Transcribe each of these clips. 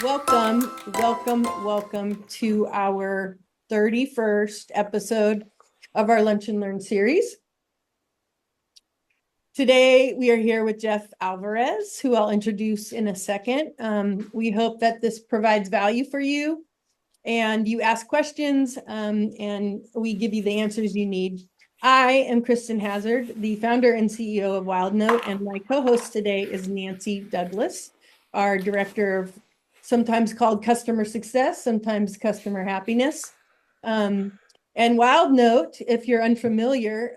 Welcome to our 31st episode of our Lunch and Learn series. Today, we are here with Jeff Alvarez, who I'll introduce in a second. We hope that this provides value for you and you ask questions and we give you the answers you need. I am Kristen Hazard, the founder and CEO of Wildnote, and my co-host today is Nancy Douglas, our director of sometimes called customer success, sometimes customer happiness. And Wildnote, if you're unfamiliar,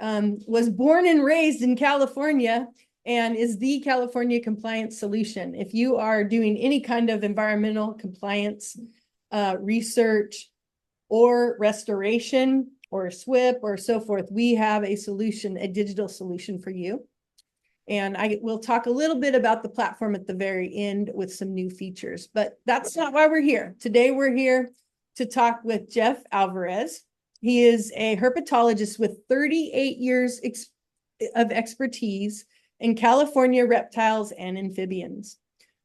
was born and raised in California and is the California compliance solution. If you are doing any kind of environmental compliance research or restoration or SWIP or so forth, we have a solution, a digital solution for you. And I will talk a little bit about the platform at the very end with some new features, but that's not why we're here. Today, we're here to talk with Jeff Alvarez. He is a herpetologist with 38 years of expertise in California reptiles and amphibians.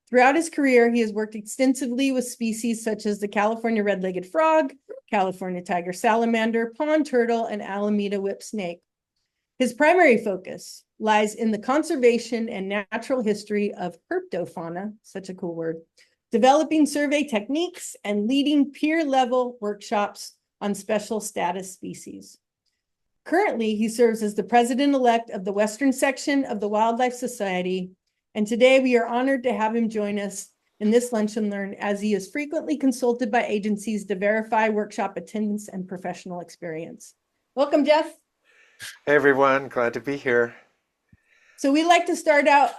Throughout his career, he has worked extensively with species such as the California red-legged frog, California tiger salamander, pond turtle, and Alameda whip snake. His primary focus lies in the conservation and natural history of herpetofauna, such a cool word, developing survey techniques and leading peer-level workshops on special status species. Currently, he serves as the president-elect of the Western section of the Wildlife Society, and today we are honored to have him join us in this Lunch and Learn as he is frequently consulted by agencies to verify workshop attendance and professional experience. Welcome, Jeff. Hey everyone, glad to be here. So we like to start out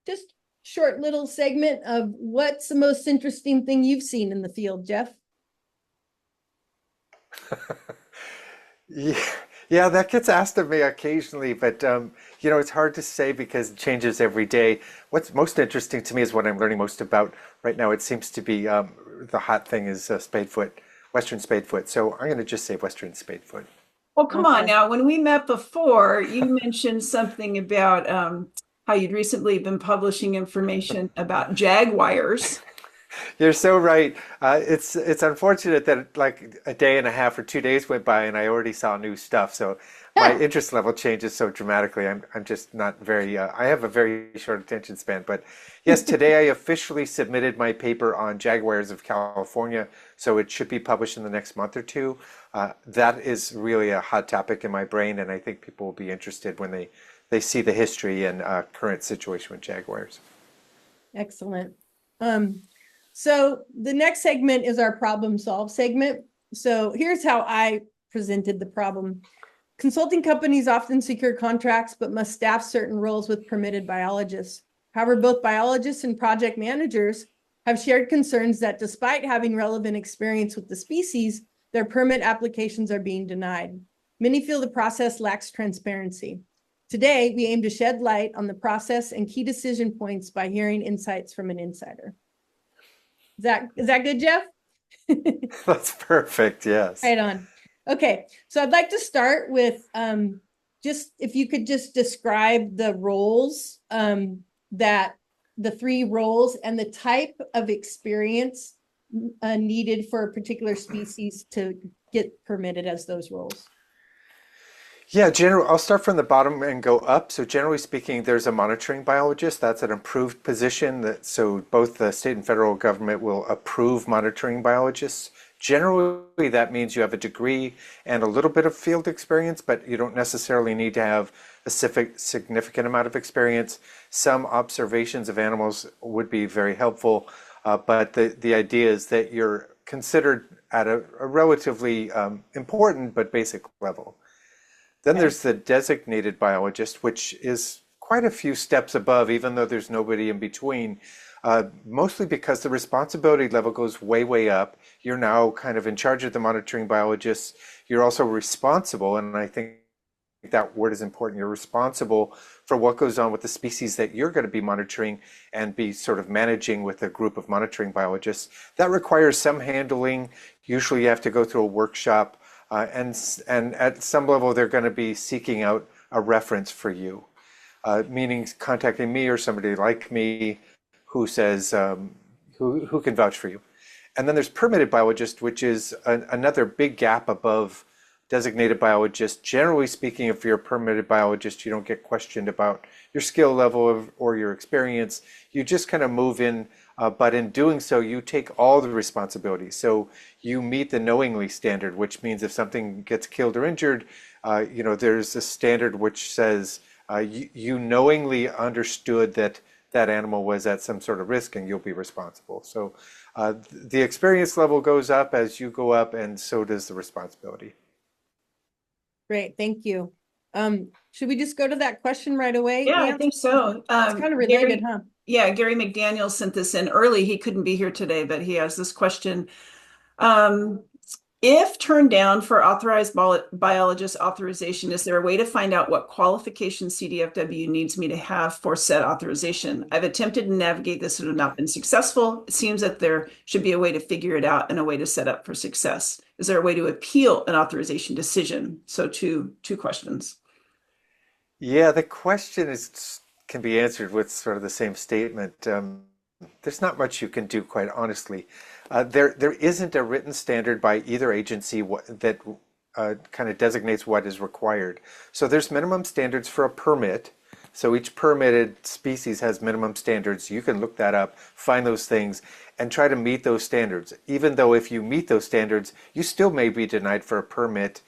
just short little segment of what's the most interesting thing you've seen in the field, Jeff? Yeah, that gets asked of me occasionally, but it's hard to say because it changes every day. What's most interesting to me is what I'm learning most about right now. It seems to be the hot thing is spadefoot, Western spadefoot. So I'm going to just say Western spadefoot. Well, come on now. When we met before, you mentioned something about how you'd recently been publishing information about jaguars. You're so right. It's unfortunate that like a day and a half or 2 days went by and I already saw new stuff. So my interest level changes so dramatically. I'm just not very, I have a very short attention span. But yes, today I officially submitted my paper on jaguars of California. So it should be published in the next month or two. That is really a hot topic in my brain. And I think people will be interested when they see the history and current situation with jaguars. Excellent. So the next segment is our problem solve segment. So here's how I presented the problem. Consulting companies often secure contracts, but must staff certain roles with permitted biologists. However, both biologists and project managers have shared concerns that despite having relevant experience with the species, their permit applications are being denied. Many feel the process lacks transparency. Today, we aim to shed light on the process and key decision points by hearing insights from an insider. Is that good, Jeff? That's perfect, yes. Right on. Okay, so I'd like to start with just if you could just describe the roles, that the three roles and the type of experience needed for a particular species to get permitted as those roles. Yeah, I'll start from the bottom and go up. So generally speaking, there's a monitoring biologist. That's an approved position. So both the state and federal government will approve monitoring biologists. Generally, that means you have a degree and a little bit of field experience, but you don't necessarily need to have a significant amount of experience. Some observations of animals would be very helpful, but the idea is that you're considered at a relatively important but basic level. Then there's the designated biologist, which is quite a few steps above, even though there's nobody in between, mostly because the responsibility level goes way, way up. You're now kind of in charge of the monitoring biologists. You're also responsible, and I think that word is important. You're responsible for what goes on with the species that you're going to be monitoring and be sort of managing with a group of monitoring biologists. That requires some handling. Usually you have to go through a workshop. And at some level, they're going to be seeking out a reference for you, meaning contacting me or somebody like me who says, who can vouch for you. And then there's permitted biologist, which is another big gap above designated biologist. Generally speaking, if you're a permitted biologist, you don't get questioned about your skill level or your experience. You just kind of move in, but in doing so, you take all the responsibility. So you meet the knowingly standard, which means if something gets killed or injured, there's a standard which says you knowingly understood that that animal was at some sort of risk and you'll be responsible. So the experience level goes up as you go up, and so does the responsibility. Great, thank you. Should we just go to that question right away? Yeah, I Lance? think so. It's kind of related, huh? Yeah, Gary McDaniel sent this in early. He couldn't be here today, but he has this question. If turned down for authorized biologist authorization, is there a way to find out what qualifications CDFW needs me to have for said authorization? I've attempted to navigate this and have not been successful. It seems that there should be a way to figure it out and a way to set up for success. Is there a way to appeal an authorization decision? So two questions. Yeah, the question can be answered with sort of the same statement. There's not much you can do, quite honestly. There isn't a written standard by either agency that kind of designates what is required. So there's minimum standards for a permit. So each permitted species has minimum standards. You can look that up, find those things, and try to meet those standards. Even though if you meet those standards, you still may be denied for a permit,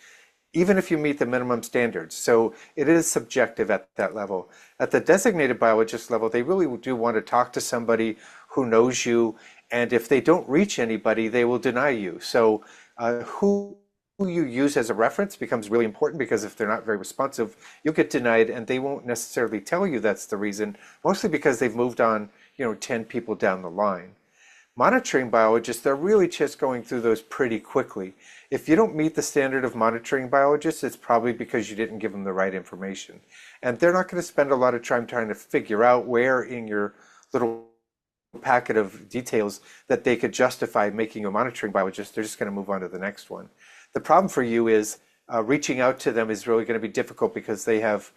even if you meet the minimum standards. So it is subjective at that level. At the designated biologist level, they really do want to talk to somebody who knows you, and if they don't reach anybody, they will deny you. So who you use as a reference becomes really important, because if they're not very responsive, you'll get denied, and they won't necessarily tell you that's the reason, mostly because they've moved on, 10 people down the line. Monitoring biologists, they're really just going through those pretty quickly. If you don't meet the standard of monitoring biologists, it's probably because you didn't give them the right information. And they're not going to spend a lot of time trying to figure out where in your little packet of details that they could justify making you a monitoring biologist. They're just going to move on to the next one. The problem for you is reaching out to them is really going to be difficult, because they have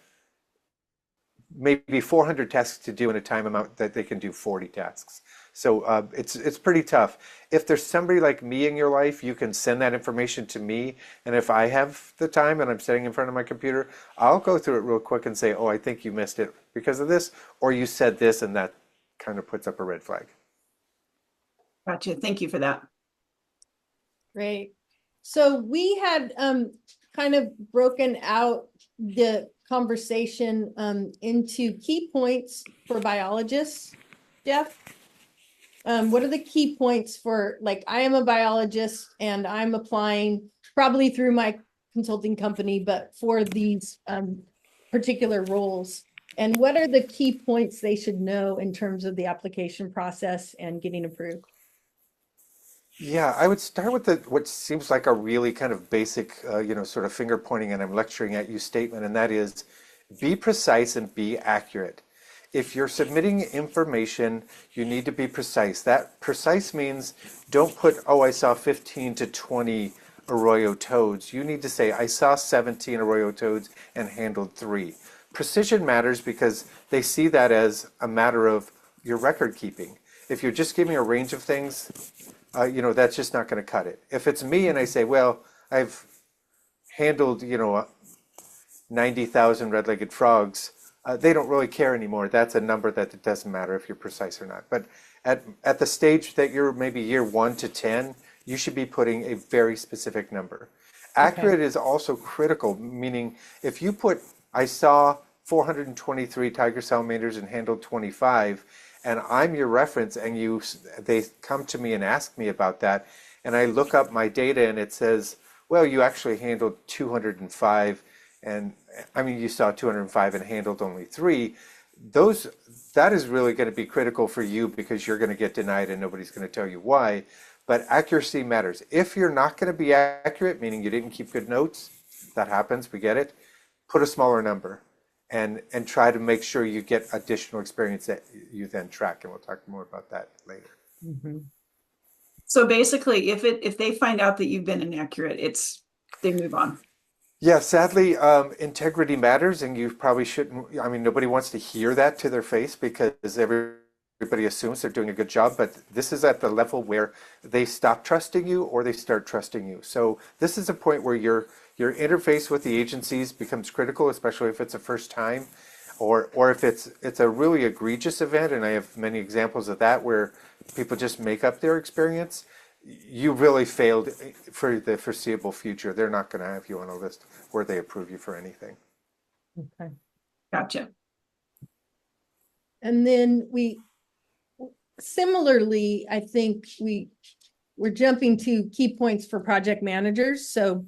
maybe 400 tasks to do in a time amount that they can do 40 tasks. So it's pretty tough. If there's somebody like me in your life, you can send that information to me. And if I have the time and I'm sitting in front of my computer, I'll go through it real quick and say, oh, I think you missed it because of this, or you said this, and that kind of puts up a red flag. Gotcha. Thank you for that. Great. So we had kind of broken out the conversation into key points for biologists. Jeff, what are the key points for, like, I am a biologist and I'm applying probably through my consulting company, but for these particular roles? And what are the key points they should know in terms of the application process and getting approved? Yeah, I would start with what seems like a really kind of basic, sort of finger pointing and I'm lecturing at you statement, and that is be precise and be accurate. If you're submitting information, you need to be precise. That precise means don't put, oh, I saw 15 to 20 arroyo toads. You need to say, I saw 17 arroyo toads and handled 3. Precision matters because they see that as a matter of your record keeping. If you're just giving a range of things, that's just not going to cut it. If it's me and I say, well, I've handled, 90,000 red-legged frogs, they don't really care anymore. That's a number that it doesn't matter if you're precise or not. But at the stage that you're maybe year 1 to 10, you should be putting a very specific number. Accurate is also critical, meaning if you put, I saw 423 tiger salamanders and handled 25, and I'm your reference, and they come to me and ask me about that, and I look up my data and it says, well, you actually handled 205, and I mean, you saw 205 and handled only 3. That is really going to be critical for you, because you're going to get denied and nobody's going to tell you why. But accuracy matters. If you're not going to be accurate, meaning you didn't keep good notes, that happens, we get it, put a smaller number. And try to make sure you get additional experience that you then track, and we'll talk more about that later. Mm-hmm. So basically, if they find out that you've been inaccurate, they move on. Yeah, sadly, integrity matters, and you probably shouldn't. I mean, nobody wants to hear that to their face, because everybody everybody assumes they're doing a good job, but this is at the level where they stop trusting you or they start trusting you. So this is a point where your interface with the agencies becomes critical, especially if it's a first time, or if it's a really egregious event, and I have many examples of that where people just make up their experience. You really failed for the foreseeable future. They're not going to have you on a list where they approve you for anything. Okay. Gotcha. And then similarly, I think we're jumping to key points for project managers. So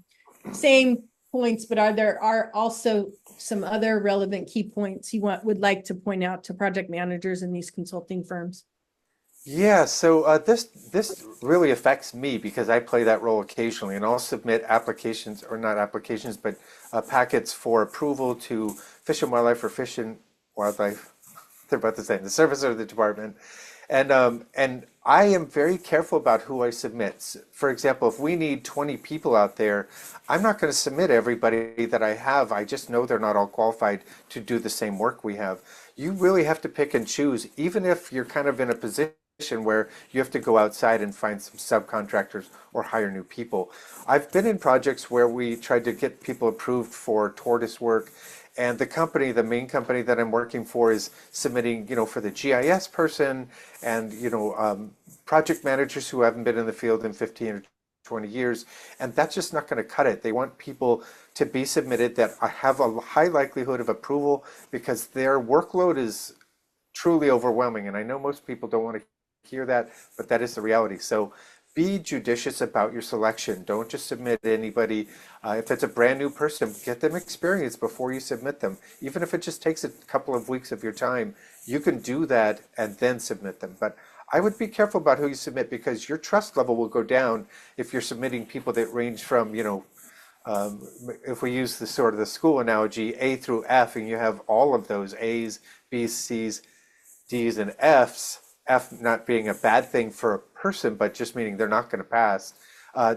same points, but there are also some other relevant key points you would like to point out to project managers in these consulting firms? Yeah, so this really affects me because I play that role occasionally, and I'll submit applications, or not applications, but packets for approval to Fish and Wildlife or Fish and Wildlife. They're about the same, the service or the department. And I am very careful about who I submit. For example, if we need 20 people out there, I'm not going to submit everybody that I have. I just know they're not all qualified to do the same work we have. You really have to pick and choose, even if you're kind of in a position where you have to go outside and find some subcontractors or hire new people. I've been in projects where we tried to get people approved for tortoise work, and the main company that I'm working for is submitting, for the GIS person and, project managers who haven't been in the field in 15 or 20 years, and that's just not going to cut it. They want people to be submitted that have a high likelihood of approval because their workload is truly overwhelming. And I know most people don't want to hear that, but that is the reality. So be judicious about your selection. Don't just submit anybody. If it's a brand new person, get them experience before you submit them. Even if it just takes a couple of weeks of your time, you can do that and then submit them. But I would be careful about who you submit because your trust level will go down if you're submitting people that range from, if we use the school analogy, A through F, and you have all of those A's, B's, C's, D's, and F's, F not being a bad thing for a person, but just meaning they're not going to pass.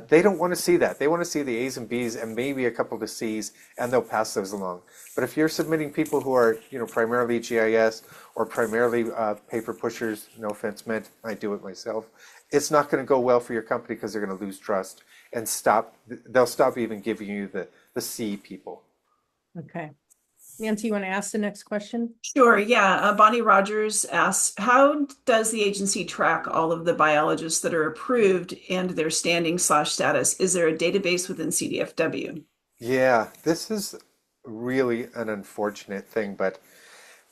They don't want to see that. They want to see the A's and B's and maybe a couple of C's, and they'll pass those along. But if you're submitting people who are, primarily GIS or primarily paper pushers, no offense meant, I do it myself, it's not going to go well for your company because they're going to lose trust and they'll stop even giving you the C people. Okay. Nancy, you want to ask the next question? Sure, yeah. Bonnie Rogers asks, how does the agency track all of the biologists that are approved and their standing/status? Is there a database within CDFW? Yeah, this is really an unfortunate thing, but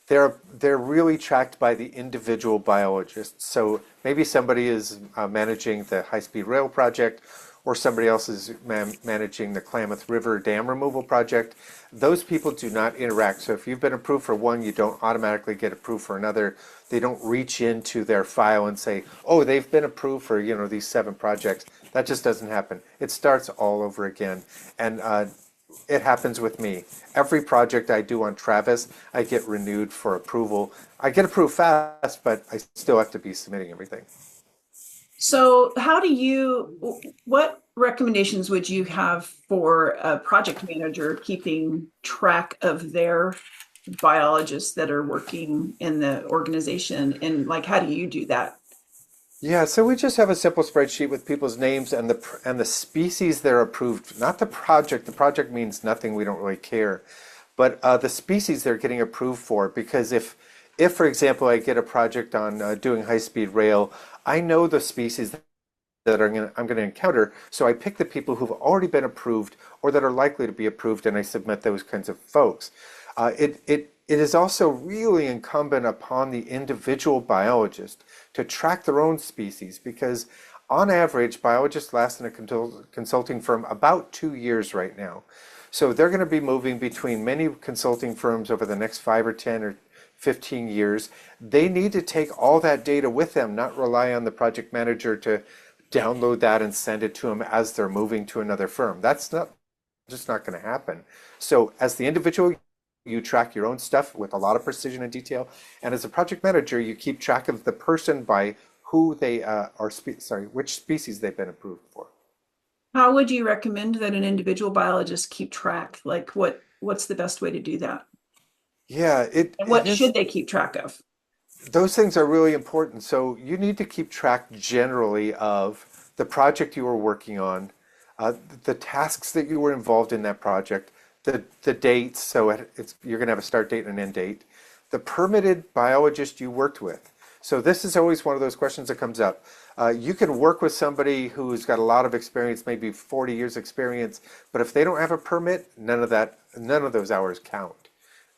they're really tracked by the individual biologists. So maybe somebody is managing the high-speed rail project, or somebody else is managing the Klamath River dam removal project. Those people do not interact. So if you've been approved for one, you don't automatically get approved for another. They don't reach into their file and say, oh, they've been approved for, these 7 projects. That just doesn't happen. It starts all over again. And it happens with me. Every project I do on Travis, I get renewed for approval. I get approved fast, but I still have to be submitting everything. So what recommendations would you have for a project manager keeping track of their biologists that are working in the organization? And how do you do that? Yeah, so we just have a simple spreadsheet with people's names and the species they're approved, not the project. The project means nothing, we don't really care. But the species they're getting approved for, because if for example, I get a project on doing high-speed rail, I know the species that I'm going to encounter, so I pick the people who've already been approved or that are likely to be approved, and I submit those kinds of folks. It is also really incumbent upon the individual biologist to track their own species, because on average, biologists last in a consulting firm about 2 years right now. So they're going to be moving between many consulting firms over the next 5 or 10 or 15 years. They need to take all that data with them, not rely on the project manager to download that and send it to them as they're moving to another firm. That's just not going to happen. So as the individual, you track your own stuff with a lot of precision and detail. And as a project manager, you keep track of the person by who they which species they've been approved for. How would you recommend that an individual biologist keep track? What's the best way to do that? Yeah, And what should they keep track of? Those things are really important. So you need to keep track generally of the project you were working on, the tasks that you were involved in that project, the dates. So you're going to have a start date and an end date, the permitted biologist you worked with. So this is always one of those questions that comes up. You can work with somebody who's got a lot of experience, maybe 40 years experience, but if they don't have a permit, none of those hours count.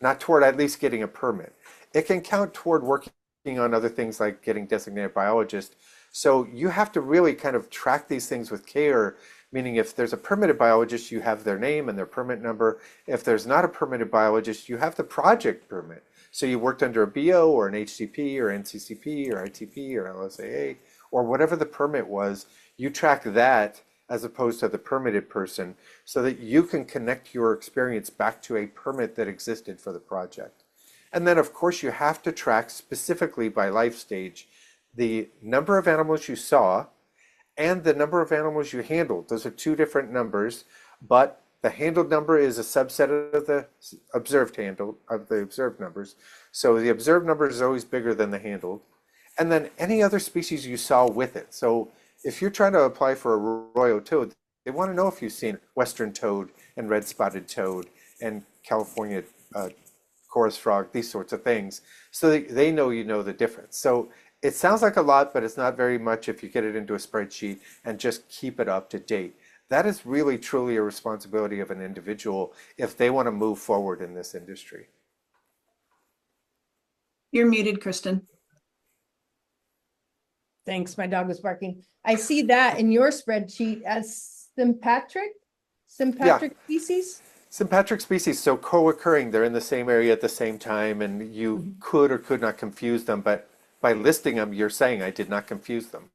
Not toward at least getting a permit. It can count toward working on other things like getting designated biologist. So you have to really kind of track these things with care, meaning if there's a permitted biologist, you have their name and their permit number. If there's not a permitted biologist, you have the project permit. So you worked under a BO or an HCP or NCCP or ITP or LSAA or whatever the permit was, you track that as opposed to the permitted person so that you can connect your experience back to a permit that existed for the project. And then of course you have to track specifically by life stage the number of animals you saw and the number of animals you handled. Those are two different numbers, but the handled number is a subset of the observed numbers. So the observed number is always bigger than the handled. And then any other species you saw with it. So if you're trying to apply for a royal toad, they want to know if you've seen western toad and red spotted toad and California chorus frog, these sorts of things, so that they know you know the difference. So it sounds like a lot, but it's not very much if you get it into a spreadsheet and just keep it up to date. That is really truly a responsibility of an individual if they want to move forward in this industry. You're muted, Kristen. Thanks, my dog was barking. I see that in your spreadsheet as sympatric species. Sympatric species, so co-occurring, they're in the same area at the same time, and you could or could not confuse them, but by listing them, you're saying I did not confuse them.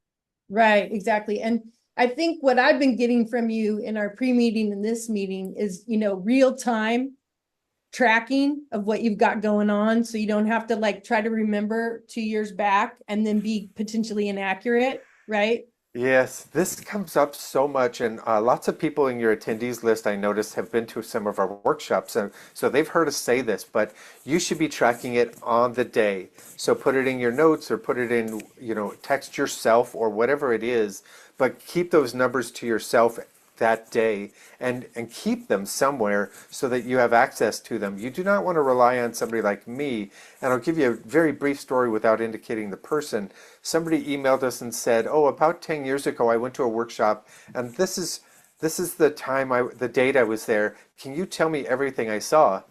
Right, exactly. And I think what I've been getting from you in our pre-meeting and this meeting is, real time tracking of what you've got going on. So you don't have to like try to remember 2 years back and then be potentially inaccurate, right? Yes, this comes up so much, and lots of people in your attendees list I noticed have been to some of our workshops, and so they've heard us say this, but you should be tracking it on the day. So put it in your notes or put it in, text yourself or whatever it is, but keep those numbers to yourself that day and keep them somewhere so that you have access to them. You do not want to rely on somebody like me, and I'll give you a very brief story without indicating the person. Somebody emailed us and said, oh, about 10 years ago I went to a workshop and this is the date I was there. Can you tell me everything I saw?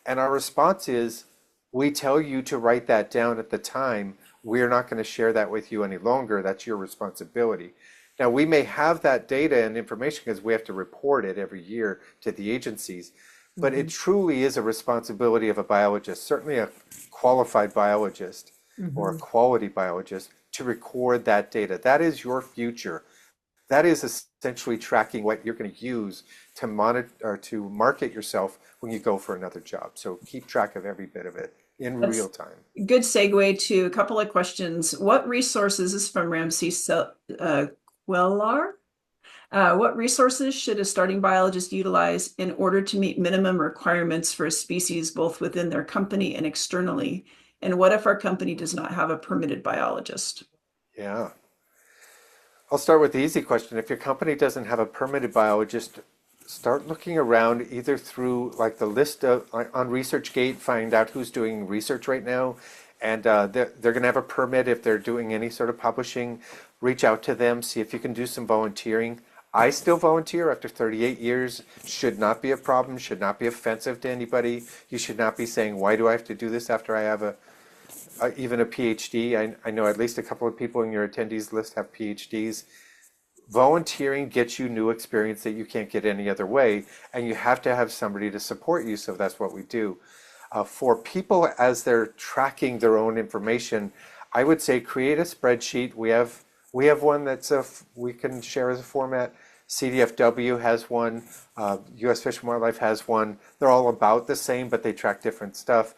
And our response is, we tell you to write that down at the time. We're not going to share that with you any longer. That's your responsibility. Now, we may have that data and information because we have to report it every year to the agencies, but it truly is a responsibility of a biologist, certainly a qualified biologist or a quality biologist, to record that data. That is your future. That is essentially tracking what you're going to use to monitor or to market yourself when you go for another job. So keep track of every bit of it in real time. Good segue to a couple of questions. What resources, this is from Ramsey Quellar. What resources should a starting biologist utilize in order to meet minimum requirements for a species, both within their company and externally? And what if our company does not have a permitted biologist? Yeah. I'll start with the easy question. If your company doesn't have a permitted biologist, start looking around either through like the list of on ResearchGate, find out who's doing research right now. And they're going to have a permit if they're doing any sort of publishing. Reach out to them, see if you can do some volunteering. I still volunteer after 38 years. Should not be a problem, should not be offensive to anybody. You should not be saying, why do I have to do this after I have even a PhD? I know at least a couple of people in your attendees list have PhDs. Volunteering gets you new experience that you can't get any other way, and you have to have somebody to support you, so that's what we do. For people as they're tracking their own information, I would say create a spreadsheet. We have one that's we can share as a format. CDFW has one. U.S. Fish and Wildlife has one. They're all about the same, but they track different stuff.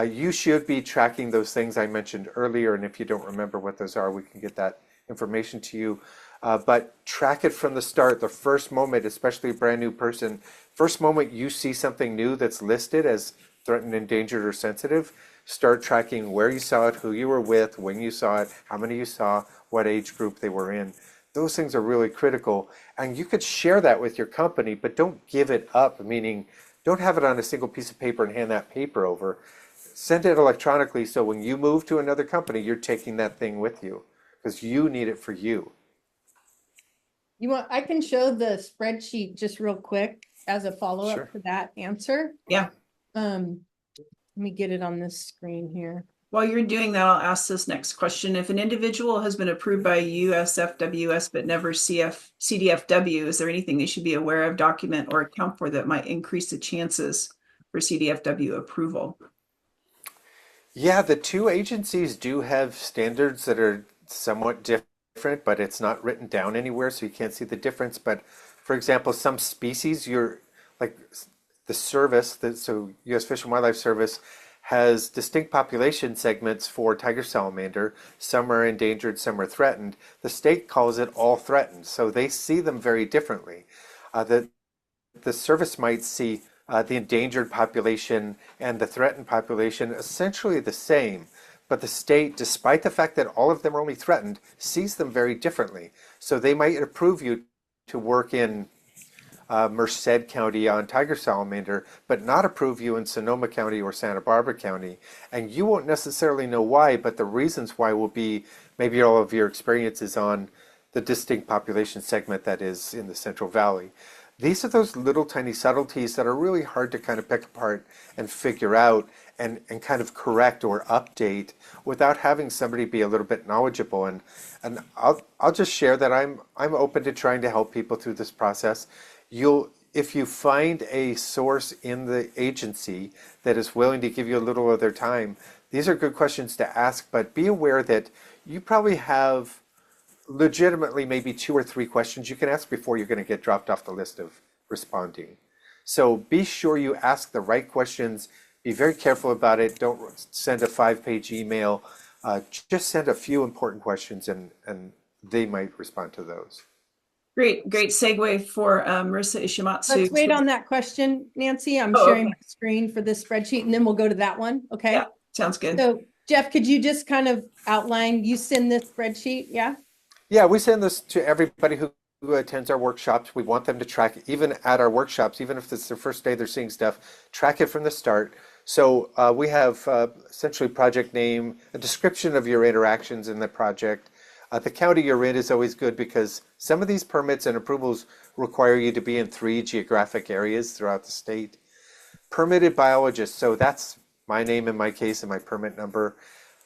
You should be tracking those things I mentioned earlier, and if you don't remember what those are, we can get that information to you. But track it from the start, the first moment, especially a brand new person, first moment you see something new that's listed as threatened, endangered, or sensitive, start tracking where you saw it, who you were with, when you saw it, how many you saw, what age group they were in. Those things are really critical. And you could share that with your company, but don't give it up, meaning don't have it on a single piece of paper and hand that paper over. Send it electronically so when you move to another company, you're taking that thing with you because you need it for you. I can show the spreadsheet just real quick as a follow-up Sure. to that answer. Yeah. Let me get it on this screen here. While you're doing that, I'll ask this next question. If an individual has been approved by USFWS but never CDFW, is there anything they should be aware of, document, or account for that might increase the chances for CDFW approval? Yeah, the two agencies do have standards that are somewhat different, but it's not written down anywhere, so you can't see the difference. But for example, some species, you're like the service, so U.S. Fish and Wildlife Service has distinct population segments for tiger salamander. Some are endangered, some are threatened. The state calls it all threatened, so they see them very differently. The service might see the endangered population and the threatened population essentially the same, but the state, despite the fact that all of them are only threatened, sees them very differently. So they might approve you to work in Merced County on tiger salamander, but not approve you in Sonoma County or Santa Barbara County. And you won't necessarily know why, but the reasons why will be maybe all of your experiences on the distinct population segment that is in the Central Valley. These are those little tiny subtleties that are really hard to kind of pick apart and figure out and kind of correct or update without having somebody be a little bit knowledgeable. And I'll just share that I'm open to trying to help people through this process. If you find a source in the agency that is willing to give you a little of their time, these are good questions to ask, but be aware that you probably have legitimately maybe 2 or 3 questions you can ask before you're going to get dropped off the list of responding. So be sure you ask the right questions. Be very careful about it. Don't send a 5-page email. Just send a few important questions and they might respond to those. Great segue for Marissa Ishimatsu. Let's wait on that question, Nancy. I'm sharing my screen for this spreadsheet and then we'll go to that one. Okay. Yeah, sounds good. So Jeff, could you just kind of outline, you send this spreadsheet? Yeah. Yeah, we send this to everybody who attends our workshops. We want them to track, even at our workshops, even if it's their first day they're seeing stuff, track it from the start. So we have essentially project name, a description of your interactions in the project. The county you're in is always good because some of these permits and approvals require you to be in 3 geographic areas throughout the state. Permitted biologists, so that's my name in my case and my permit number.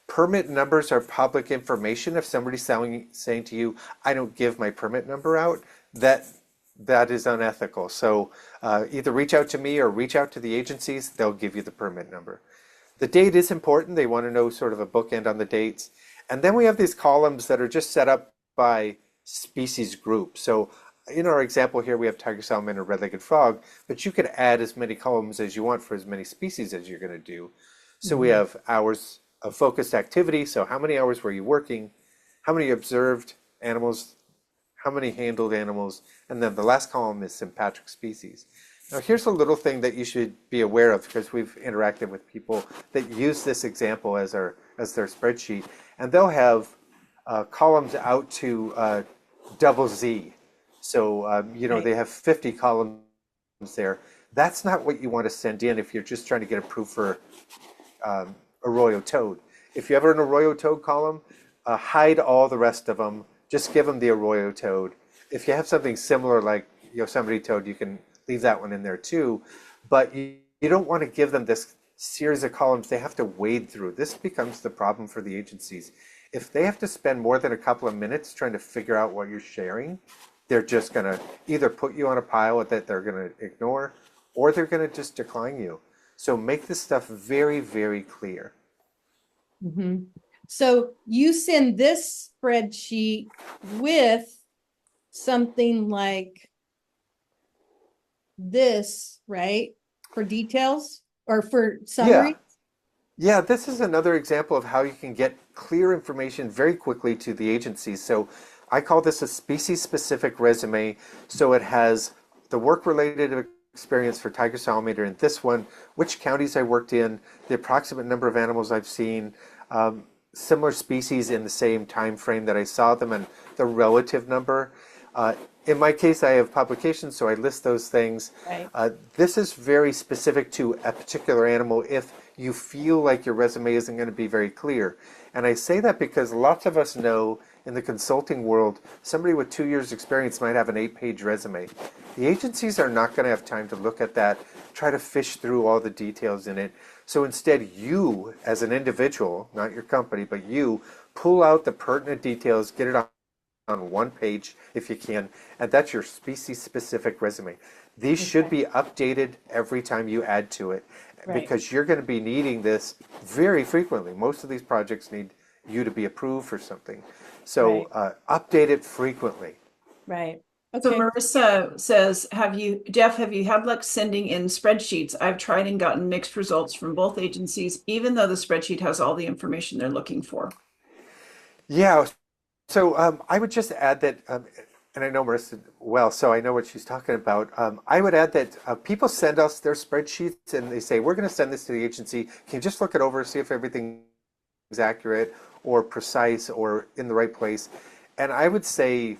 Permit numbers are public information. If somebody's saying to you, I don't give my permit number out, that is unethical. So either reach out to me or reach out to the agencies, they'll give you the permit number. The date is important. They want to know sort of a bookend on the dates. And then we have these columns that are just set up by species group. So in our example here, we have tiger salamander, red-legged frog, but you could add as many columns as you want for as many species as you're going to do. So we have hours of focused activity. So how many hours were you working? How many observed animals? How many handled animals? And then the last column is sympatric species. Now here's a little thing that you should be aware of because we've interacted with people that use this example as their spreadsheet, and they'll have columns out to double Z. So they have 50 columns there. That's not what you want to send in if you're just trying to get approved for arroyo toad. If you have an arroyo toad column, hide all the rest of them. Just give them the arroyo toad. If you have something similar like Yosemite toad, you can leave that one in there too. But you don't want to give them this series of columns they have to wade through. This becomes the problem for the agencies. If they have to spend more than a couple of minutes trying to figure out what you're sharing, they're just going to either put you on a pile that they're going to ignore, or they're going to just decline you. So make this stuff very, very clear. Mm-hmm. So you send this spreadsheet with something like this, right? For details or for summary? Yeah, this is another example of how you can get clear information very quickly to the agencies. So I call this a species-specific resume. So it has the work-related experience for tiger salamander in this one, which counties I worked in, the approximate number of animals I've seen, similar species in the same time frame that I saw them, and the relative number. In my case, I have publications, so I list those things. Right. This is very specific to a particular animal if you feel like your resume isn't going to be very clear. And I say that because lots of us know in the consulting world, somebody with 2 years experience might have an 8-page resume. The agencies are not going to have time to look at that, try to fish through all the details in it. So instead, you as an individual, not your company, but you pull out the pertinent details, get it on one page if you can, and that's your species specific resume. These should be updated every time you add to it, because you're going to be needing this very frequently. Most of these projects need you to be approved for something. So update it frequently. Right. So Okay. Marissa says, Jeff, have you had luck sending in spreadsheets? I've tried and gotten mixed results from both agencies, even though the spreadsheet has all the information they're looking for. Yeah. So I would just add that, and I know Marissa well, so I know what she's talking about. I would add that people send us their spreadsheets and they say, we're going to send this to the agency. Can you just look it over, see if everything's accurate or precise or in the right place? And I would say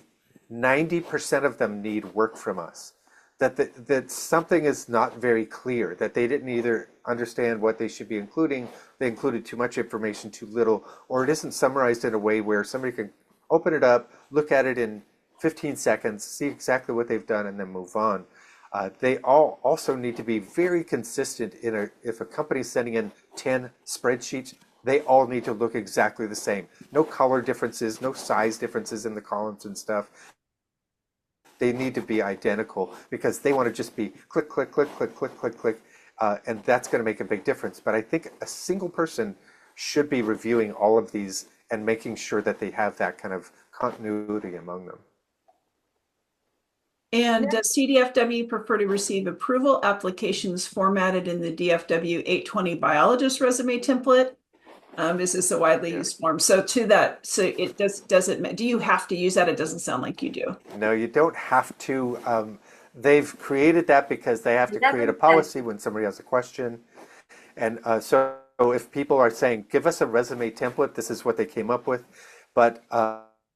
90% of them need work from us. That something is not very clear, that they didn't either understand what they should be including, they included too much information, too little, or it isn't summarized in a way where somebody can open it up, look at it in 15 seconds, see exactly what they've done, and then move on. They all also need to be very consistent if a company's sending in 10 spreadsheets, they all need to look exactly the same. No color differences, no size differences in the columns and stuff. They need to be identical because they want to just be click, click, click, click, click, click, click, and that's going to make a big difference. But I think a single person should be reviewing all of these and making sure that they have that kind of continuity among them. And does CDFW prefer to receive approval applications formatted in the DFW 820 biologist resume template? Is this a widely used form? So to that, so it doesn't, do you have to use that? It doesn't sound like you do. No, you don't have to. They've created that because they have to create a policy when somebody has a question. And so if people are saying, give us a resume template, this is what they came up with. But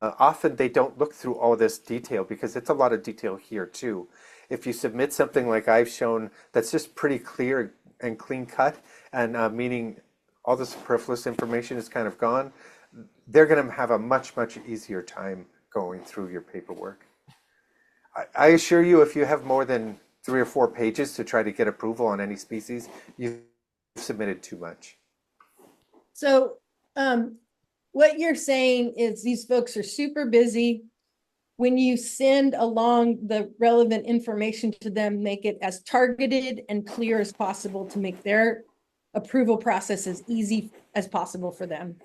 often they don't look through all this detail because it's a lot of detail here too. If you submit something like I've shown that's just pretty clear and clean cut, and meaning all the superfluous information is kind of gone, they're going to have a much, much easier time going through your paperwork. I assure you, if you have more than 3 or 4 pages to try to get approval on any species, you've submitted too much. So what you're saying is these folks are super busy. When you send along the relevant information to them, make it as targeted and clear as possible to make their approval process as easy as possible for them.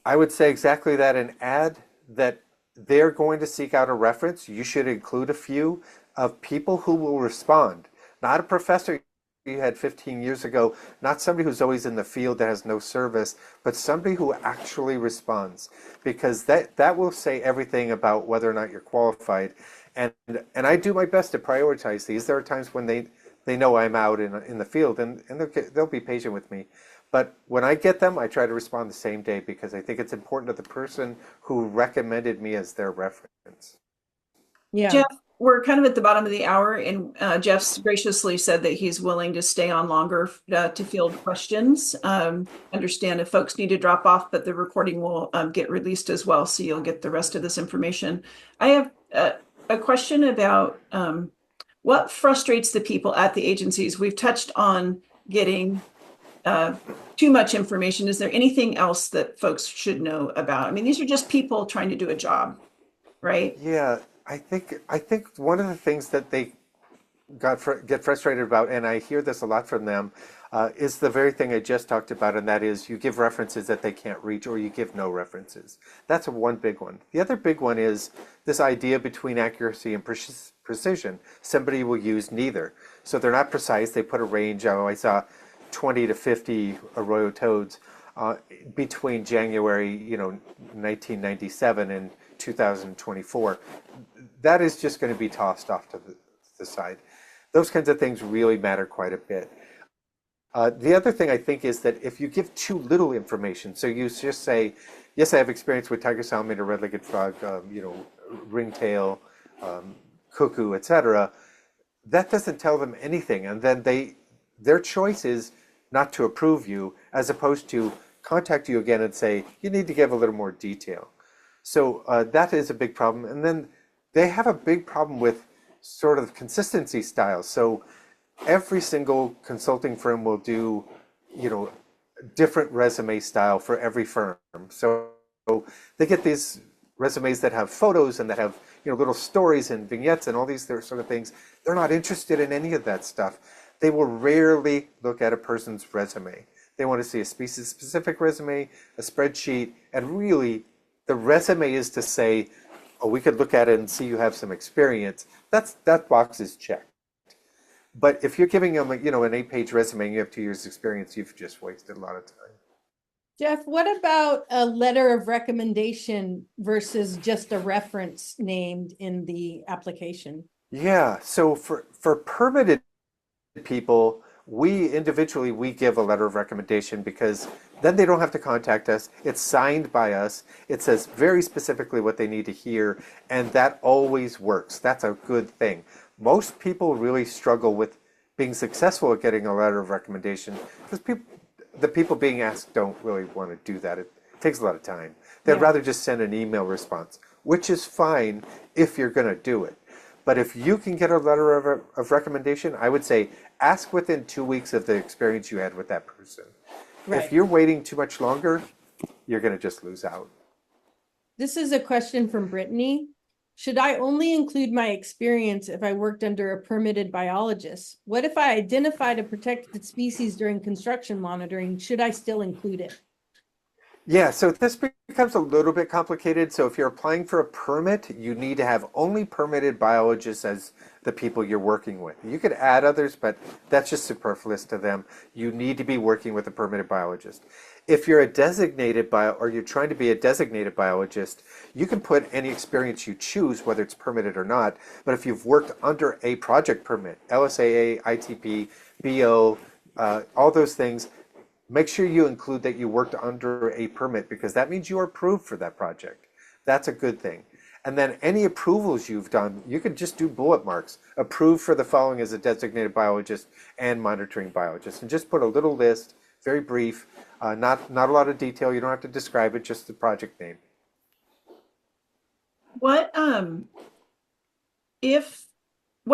I would say exactly that, and add that they're going to seek out a reference. You should include a few of people who will respond, not a professor you had 15 years ago, not somebody who's always in the field that has no service, but somebody who actually responds, because that will say everything about whether or not you're qualified. And I do my best to prioritize these. There are times when they know I'm out in the field, and they'll be patient with me. But when I get them, I try to respond the same day because I think it's important to the person who recommended me as their reference. Yeah. Jeff, we're kind of at the bottom of the hour, and Jeff's graciously said that he's willing to stay on longer to field questions. Understand if folks need to drop off, but the recording will get released as well, so you'll get the rest of this information. I have a question about what frustrates the people at the agencies. We've touched on getting too much information. Is there anything else that folks should know about? I mean, these are just people trying to do a job, right? Yeah, I think one of the things that they get frustrated about, and I hear this a lot from them, is the very thing I just talked about, and that is you give references that they can't reach, or you give no references. That's one big one. The other big one is this idea between accuracy and precision. Somebody will use neither. So they're not precise. They put a range. Oh, I saw 20 to 50 arroyo toads between January, 1997 and 2024. That is just going to be tossed off to the side. Those kinds of things really matter quite a bit. The other thing I think is that if you give too little information, so you just say, yes, I have experience with tiger salamander, red-legged frog, ringtail, cuckoo, etc., that doesn't tell them anything. And then their choice is not to approve you, as opposed to contact you again and say, you need to give a little more detail. So that is a big problem. And then they have a big problem with sort of consistency styles. So every single consulting firm will do, different resume style for every firm. So they get these resumes that have photos and that have, little stories and vignettes and all these sort of things. They're not interested in any of that stuff. They will rarely look at a person's resume. They want to see a species-specific resume, a spreadsheet, and really the resume is to say, oh, we could look at it and see you have some experience. That box is checked. But if you're giving them, an 8-page resume and you have 2 years experience, you've just wasted a lot of time. Jeff, what about a letter of recommendation versus just a reference named in the application? Yeah, so for permitted people, we individually give a letter of recommendation because then they don't have to contact us. It's signed by us. It says very specifically what they need to hear, and that always works. That's a good thing. Most people really struggle with being successful at getting a letter of recommendation because the people being asked don't really want to do that. It takes a lot of time. They'd rather just send an email response, which is fine if you're going to do it. But if you can get a letter of recommendation, I would say ask within 2 weeks of the experience you had with that person. Right. If you're waiting too much longer, you're going to just lose out. This is a question from Brittany. Should I only include my experience if I worked under a permitted biologist? What if I identified a protected species during construction monitoring? Should I still include it? Yeah, so this becomes a little bit complicated. So if you're applying for a permit, you need to have only permitted biologists as the people you're working with. You could add others, but that's just superfluous to them. You need to be working with a permitted biologist. If you're a designated or you're trying to be a designated biologist, you can put any experience you choose, whether it's permitted or not. But if you've worked under a project permit, LSAA, ITP, BO, all those things, make sure you include that you worked under a permit because that means you are approved for that project. That's a good thing. And then any approvals you've done, you can just do bullet marks. Approved for the following as a designated biologist and monitoring biologist. And just put a little list, very brief, not a lot of detail. You don't have to describe it, just the project name. What are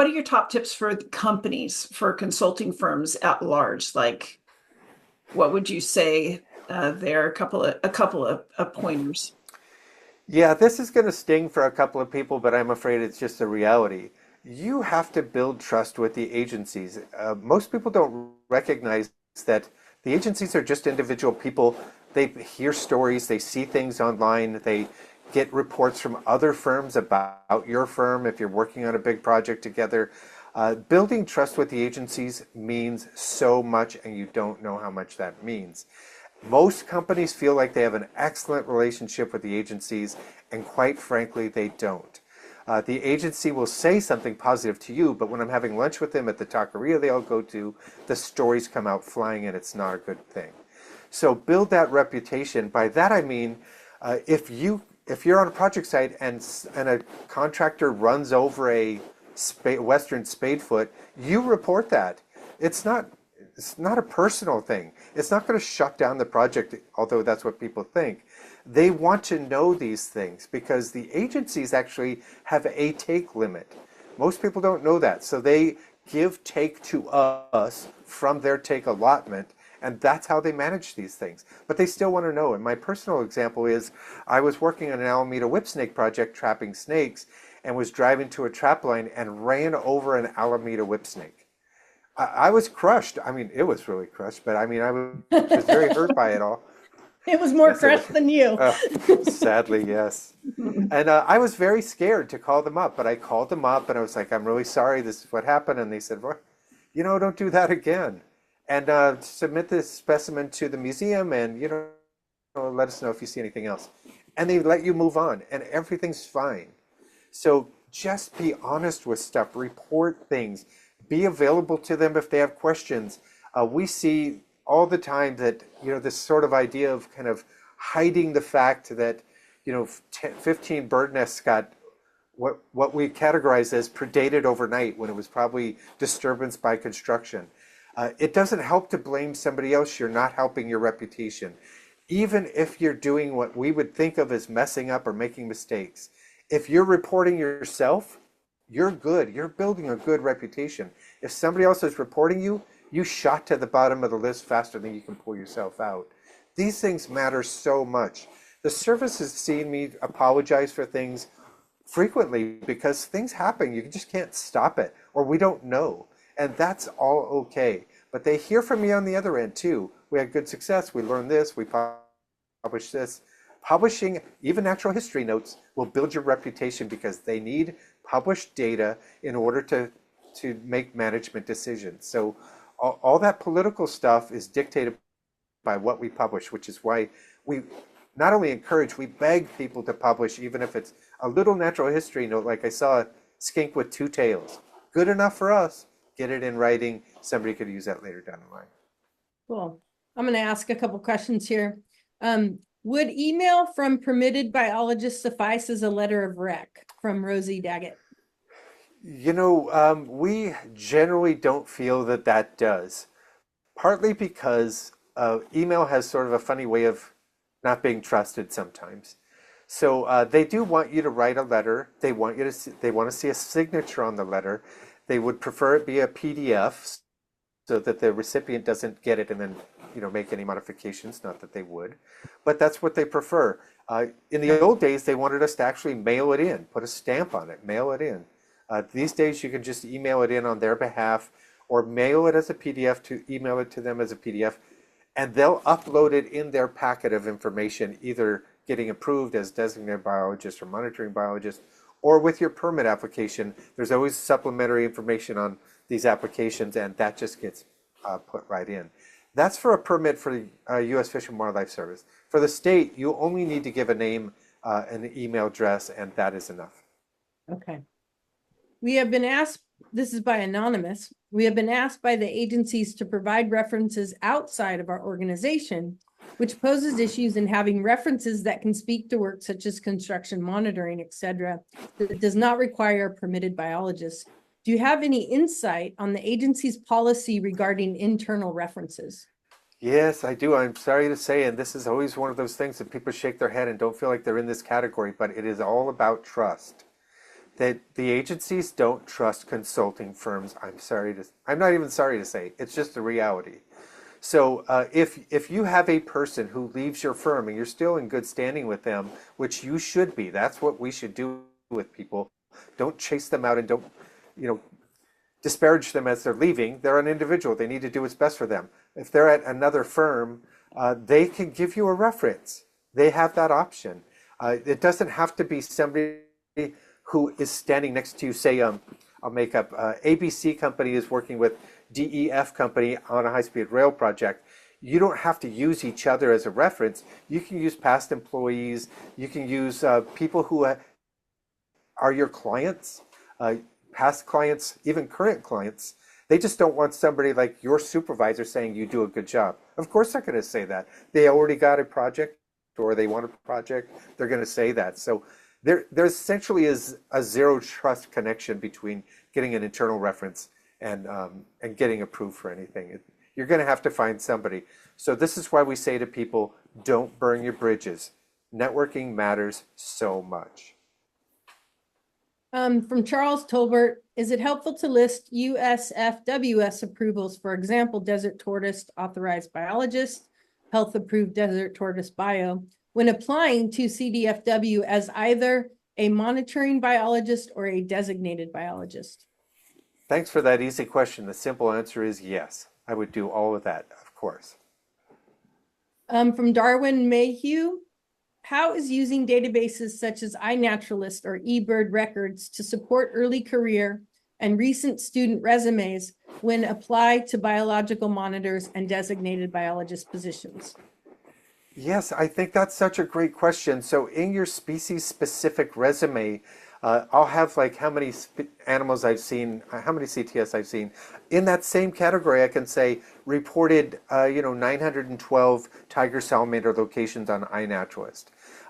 your top tips for companies, for consulting firms at large? Like, what would you say there? A couple of pointers. Yeah, this is going to sting for a couple of people, but I'm afraid it's just a reality. You have to build trust with the agencies. Most people don't recognize that the agencies are just individual people. They hear stories, they see things online, they get reports from other firms about your firm if you're working on a big project together. Building trust with the agencies means so much, and you don't know how much that means. Most companies feel like they have an excellent relationship with the agencies, and quite frankly, they don't. The agency will say something positive to you, but when I'm having lunch with them at the taqueria they all go to, the stories come out flying, and it's not a good thing. So build that reputation. By that I mean, if you're on a project site and a contractor runs over a Western spadefoot, you report that. It's not a personal thing. It's not going to shut down the project, although that's what people think. They want to know these things because the agencies actually have a take limit. Most people don't know that. So they give take to us from their take allotment, and that's how they manage these things. But they still want to know. And my personal example is I was working on an Alameda whip snake project trapping snakes and was driving to a trap line and ran over an Alameda whip snake. I was crushed. I mean, it was really crushed, but I mean, I was very hurt by it all. It was more crushed than you. Sadly, yes. And I was very scared to call them up, but I called them up and I was like, I'm really sorry, this is what happened. And they said, well, don't do that again. And submit this specimen to the museum and, let us know if you see anything else. And they let you move on and everything's fine. So just be honest with stuff, report things, be available to them if they have questions. We see all the time that, this sort of idea of kind of hiding the fact that, 15 bird nests got what we categorize as predated overnight when it was probably disturbance by construction. It doesn't help to blame somebody else. You're not helping your reputation. Even if you're doing what we would think of as messing up or making mistakes, if you're reporting yourself, you're good. You're building a good reputation. If somebody else is reporting you, you shot to the bottom of the list faster than you can pull yourself out. These things matter so much. The service has seen me apologize for things frequently because things happen. You just can't stop it, or we don't know. And that's all okay. But they hear from me on the other end too. We had good success. We learned this. We published this. Publishing even natural history notes will build your reputation because they need published data in order to make management decisions. So all that political stuff is dictated by what we publish, which is why we not only encourage, we beg people to publish, even if it's a little natural history note, like I saw a skink with 2 tails. Good enough for us. Get it in writing. Somebody could use that later down the line. Cool. I'm going to ask a couple questions here. Would email from permitted biologists suffice as a letter of rec? From Rosie Daggett. We generally don't feel that that does. Partly because email has sort of a funny way of not being trusted sometimes. So they do want you to write a letter. They want to see a signature on the letter. They would prefer it be a PDF so that the recipient doesn't get it and then make any modifications. Not that they would, but that's what they prefer. In the old days, they wanted us to actually mail it in, put a stamp on it, mail it in. These days, you can just email it in on their behalf or mail it as a PDF to email it to them as a PDF, and they'll upload it in their packet of information, either getting approved as designated biologist or monitoring biologist, or with your permit application. There's always supplementary information on these applications, and that just gets put right in. That's for a permit for the U.S. Fish and Wildlife Service. For the state, you only need to give a name, an email address, and that is enough. Okay. We have been asked, this is by Anonymous, we have been asked by the agencies to provide references outside of our organization, which poses issues in having references that can speak to work such as construction monitoring, etc., that does not require a permitted biologist. Do you have any insight on the agency's policy regarding internal references? Yes, I do. I'm sorry to say, and this is always one of those things that people shake their head and don't feel like they're in this category, but it is all about trust. That the agencies don't trust consulting firms. I'm not even sorry to say, it's just the reality. So if you have a person who leaves your firm and you're still in good standing with them, which you should be, that's what we should do with people. Don't chase them out and don't, disparage them as they're leaving. They're an individual. They need to do what's best for them. If they're at another firm, they can give you a reference. They have that option. It doesn't have to be somebody who is standing next to you. Say, I'll make up, ABC company is working with DEF company on a high-speed rail project. You don't have to use each other as a reference. You can use past employees. You can use people who are your clients, past clients, even current clients. They just don't want somebody like your supervisor saying you do a good job. Of course they're going to say that. They already got a project or they want a project. They're going to say that. So there essentially is a zero trust connection between getting an internal reference and getting approved for anything. You're going to have to find somebody. So this is why we say to people, don't burn your bridges. Networking matters so much. From Charles Tolbert, is it helpful to list USFWS approvals, for example, desert tortoise authorized biologist, health approved desert tortoise bio, when applying to CDFW as either a monitoring biologist or a designated biologist? Thanks for that easy question. The simple answer is yes. I would do all of that, of course. From Darwin Mayhew, how is using databases such as iNaturalist or eBird records to support early career and recent student resumes when applied to biological monitors and designated biologist positions? Yes, I think that's such a great question. So in your species-specific resume, I'll have like how many animals I've seen, how many CTS I've seen. In that same category, I can say reported, 912 tiger salamander locations on iNaturalist.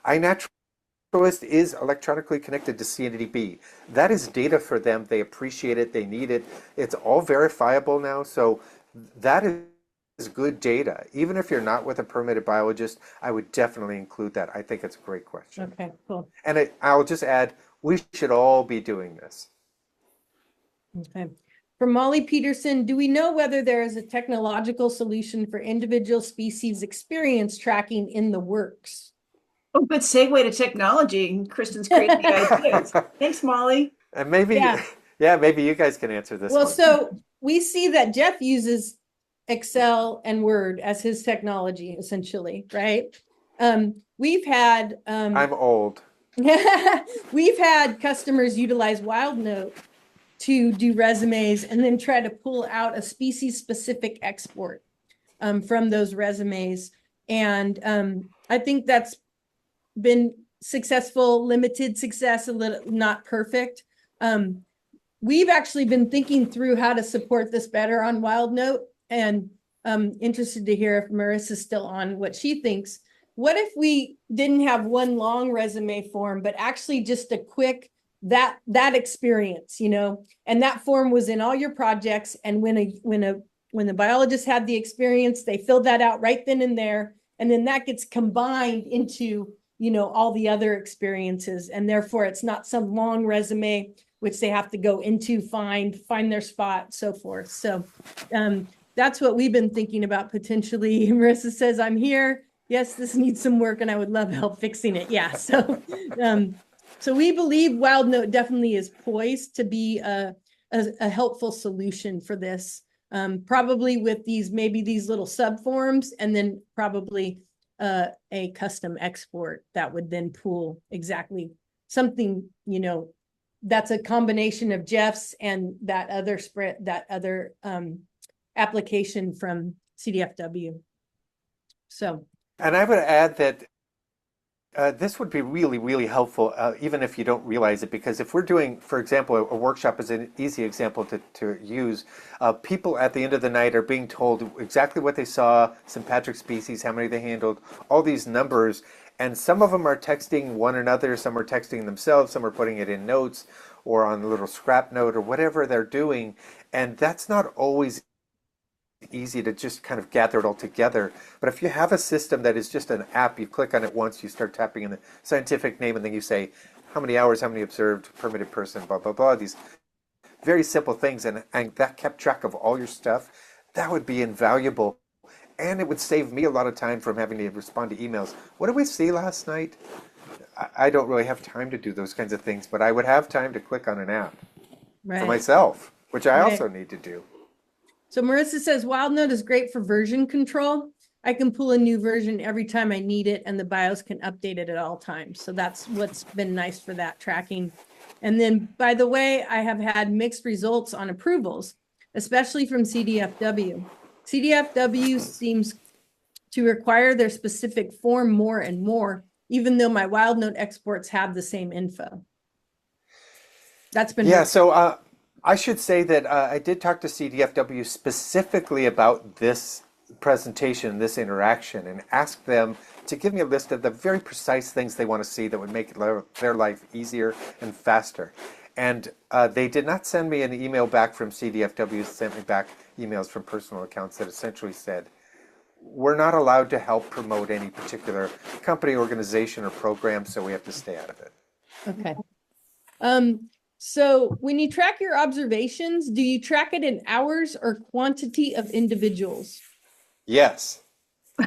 iNaturalist is electronically connected to CNDB. That is data for them. They appreciate it. They need it. It's all verifiable now. So that is good data. Even if you're not with a permitted biologist, I would definitely include that. I think it's a great question. Okay, cool. And I'll just add, we should all be doing this. Okay. From Molly Peterson, do we know whether there is a technological solution for individual species experience tracking in the works? Oh, good segue to technology. Kristen's crazy ideas. Thanks, Molly. And maybe, Yeah. yeah, maybe you guys can answer this Well, one. so we see that Jeff uses Excel and Word as his technology, essentially, right? We've had I'm old. we've had customers utilize Wildnote to do resumes and then try to pull out a species-specific export from those resumes. And I think that's been successful, limited success, a little not perfect. We've actually been thinking through how to support this better on Wildnote, and I'm interested to hear if Marissa's still on, what she thinks. What if we didn't have one long resume form, but actually just a quick that experience, and that form was in all your projects, and when the biologist had the experience, they filled that out right then and there, and then that gets combined into all the other experiences, and therefore it's not some long resume which they have to go into, find their spot, so forth. So that's what we've been thinking about potentially. Marissa says, I'm here. Yes, this needs some work and I would love help fixing it. Yeah. So so we believe Wildnote definitely is poised to be a helpful solution for this. Probably with maybe these little subforms, and then probably a custom export that would then pull exactly something, that's a combination of Jeff's and that other application from CDFW. So. And I would add that this would be really, really helpful, even if you don't realize it, because if we're doing, for example, a workshop is an easy example to use. People at the end of the night are being told exactly what they saw, St. Patrick species, how many they handled, all these numbers, and some of them are texting one another, some are texting themselves, some are putting it in notes or on a little scrap note or whatever they're doing, and that's not always easy to just kind of gather it all together. But if you have a system that is just an app, you click on it once, you start tapping in the scientific name, and then you say how many hours, how many observed, permitted person, blah, blah, blah, these very simple things, and that kept track of all your stuff, that would be invaluable. And it would save me a lot of time from having to respond to emails. What did we see last night? I don't really have time to do those kinds of things, but I would have time to click on an app for myself, which I also need to do. So Marissa says, Wildnote is great for version control. I can pull a new version every time I need it, and the BIOS can update it at all times. So that's what's been nice for that tracking. And then, by the way, I have had mixed results on approvals, especially from CDFW. CDFW seems to require their specific form more and more, even though my Wildnote exports have the same info. That's been helpful. So I should say that I did talk to CDFW specifically about this presentation, this interaction, and asked them to give me a list of the very precise things they want to see that would make their life easier and faster. And they did not send me an email back from CDFW, sent me back emails from personal accounts that essentially said, we're not allowed to help promote any particular company, organization, or program, so we have to stay out of it. Okay. So when you track your observations, do you track it in hours or quantity of individuals? Yes,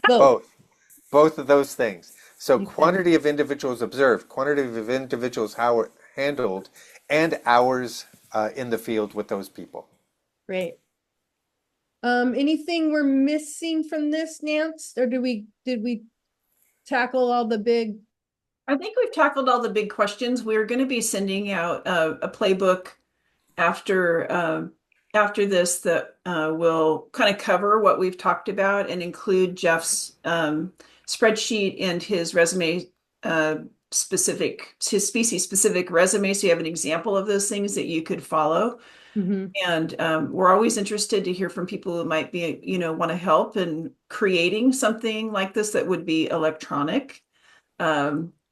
both of those things. So quantity of individuals observed, quantity of individuals handled, and hours in the field with those people. Great. Anything we're missing from this, Nance? Or did we tackle all the big? I think we've tackled all the big questions. We're going to be sending out a playbook after this that will kind of cover what we've talked about and include Jeff's spreadsheet and his resume specific to species specific resume. So you have an example of those things that you could follow. Mhm. And we're always interested to hear from people who might be, want to help in creating something like this that would be electronic.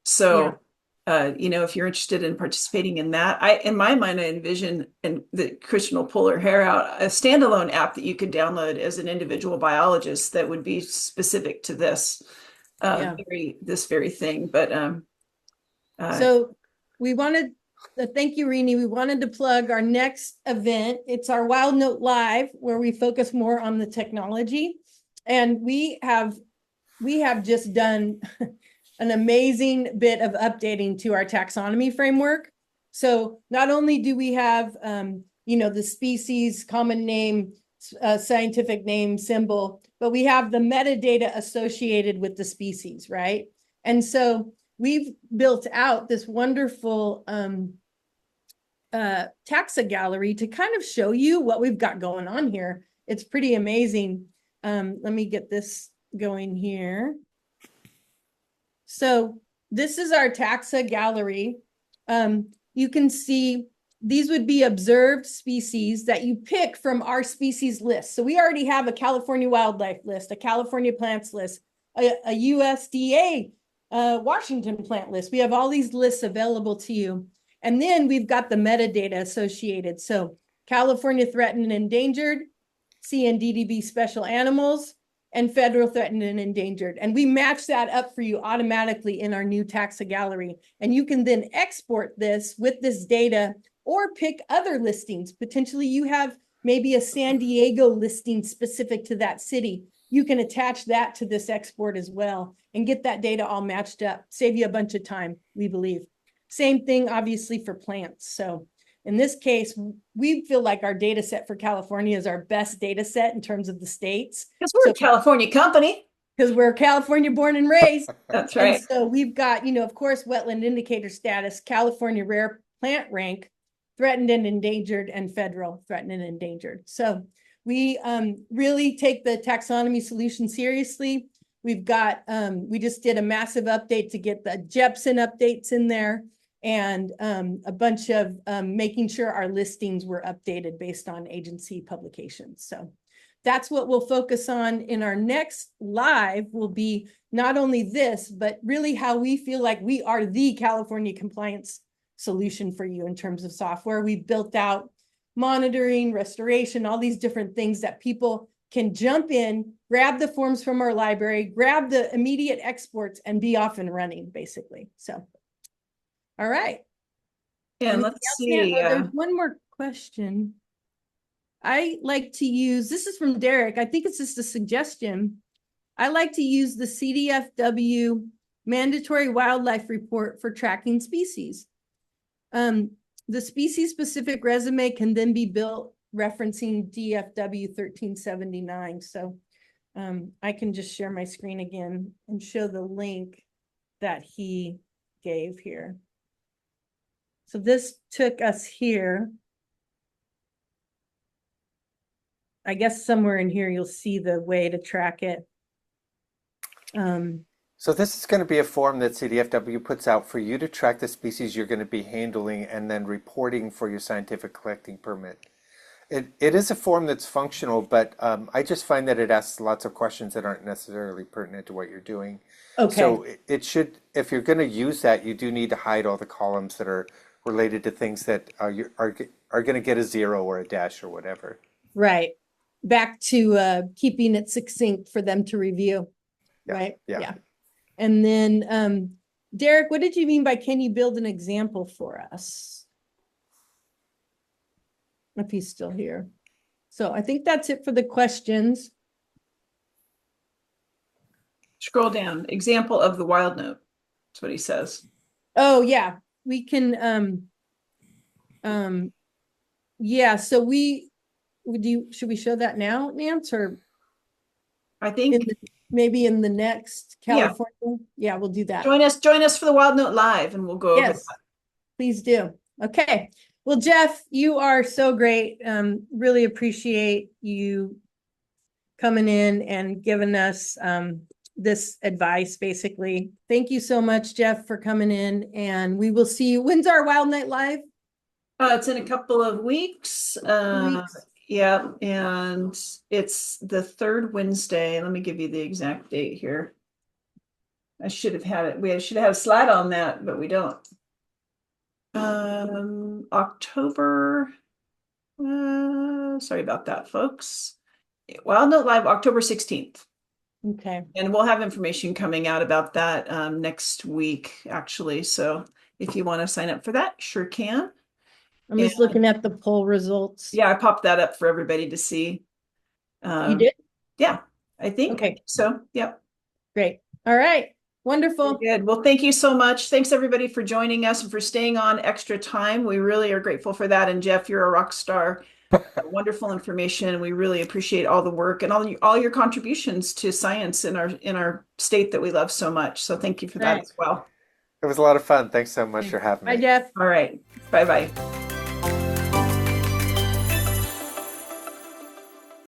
So, if you're interested in participating in that, in my mind, I envision, and that Christian will pull her hair out, a standalone app that you could download as an individual biologist that would be specific to this, this very thing. But so we wanted thank you, Rini. We wanted to plug our next event. It's our Wildnote Live, where we focus more on the technology. And we have just done an amazing bit of updating to our taxonomy framework. So not only do we have, the species, common name, scientific name, symbol, but we have the metadata associated with the species, right? And so we've built out this wonderful taxa gallery to kind of show you what we've got going on here. It's pretty amazing. Let me get this going here. So this is our taxa gallery. You can see these would be observed species that you pick from our species list. So we already have a California wildlife list, a California plants list, a USDA Washington plant list. We have all these lists available to you. And then we've got the metadata associated. So California threatened and endangered, CNDDB special animals, and federal threatened and endangered. And we match that up for you automatically in our new taxa gallery. And you can then export this with this data or pick other listings. Potentially you have maybe a San Diego listing specific to that city. You can attach that to this export as well and get that data all matched up. Save you a bunch of time, we believe. Same thing, obviously, for plants. So in this case, we feel like our data set for California is our best data set in terms of the states. Because we're a California company. Because we're California born and raised. That's right. And so we've got, of course, wetland indicator status, California rare plant rank, threatened and endangered, and federal threatened and endangered. So we really take the taxonomy solution seriously. We've got, we just did a massive update to get the Jepson updates in there, and a bunch of making sure our listings were updated based on agency publications. So that's what we'll focus on in our next live, will be not only this, but really how we feel like we are the California compliance solution for you in terms of software. We've built out monitoring, restoration, all these different things that people can jump in, grab the forms from our library, grab the immediate exports, and be off and running, basically. So, all right. And let's see. There's one more question. I like to use, this is from Derek. I think it's just a suggestion. I like to use the CDFW mandatory wildlife report for tracking species. The species-specific resume can then be built referencing DFW 1379. So I can just share my screen again and show the link that he gave here. So this took us here. I guess somewhere in here, you'll see the way to track it. So this is going to be a form that CDFW puts out for you to track the species you're going to be handling and then reporting for your scientific collecting permit. It is a form that's functional, but I just find that it asks lots of questions that aren't necessarily pertinent to what you're doing. Okay. So it should, if you're going to use that, you do need to hide all the columns that are related to things that are going to get a 0 or a dash or whatever. Right. Back to keeping it succinct for them to review. Yeah. Right? Yeah. And then, Derek, what did you mean by, can you build an example for us? If he's still here. So I think that's it for the questions. Scroll down. Example of the Wildnote. That's what he says. Oh, yeah. We can, yeah, so should we show that now, Nance, or I think maybe in the next California? Yeah, we'll do that. Join us for the Wildnote Live, and we'll go over that. Please do. Okay. Well, Jeff, you are so great. Really appreciate you coming in and giving us this advice, basically. Thank you so much, Jeff, for coming in, and we will see you. When's our Wild Night Live? It's in a couple of weeks. Yeah, and it's the third Wednesday. Let me give you the exact date here. I should have had it. We should have a slide on that, but we don't. October. Sorry about that, folks. Wildnote Live, October 16th. Okay. And we'll have information coming out about that next week, actually. So if you want to sign up for that, sure can. I'm just looking at the poll results. Yeah, I popped that up for everybody to see. You did? Yeah, I think. Okay. So, yep. Great. All right. Wonderful. Good. Well, thank you so much. Thanks everybody for joining us and for staying on extra time. We really are grateful for that. And Jeff, you're a rock star. Wonderful information. We really appreciate all the work and all your contributions to science in our state that we love so much. So thank you for that as well. It was a lot of fun. Thanks so much for having me. Bye, Jeff. All right. Bye-bye.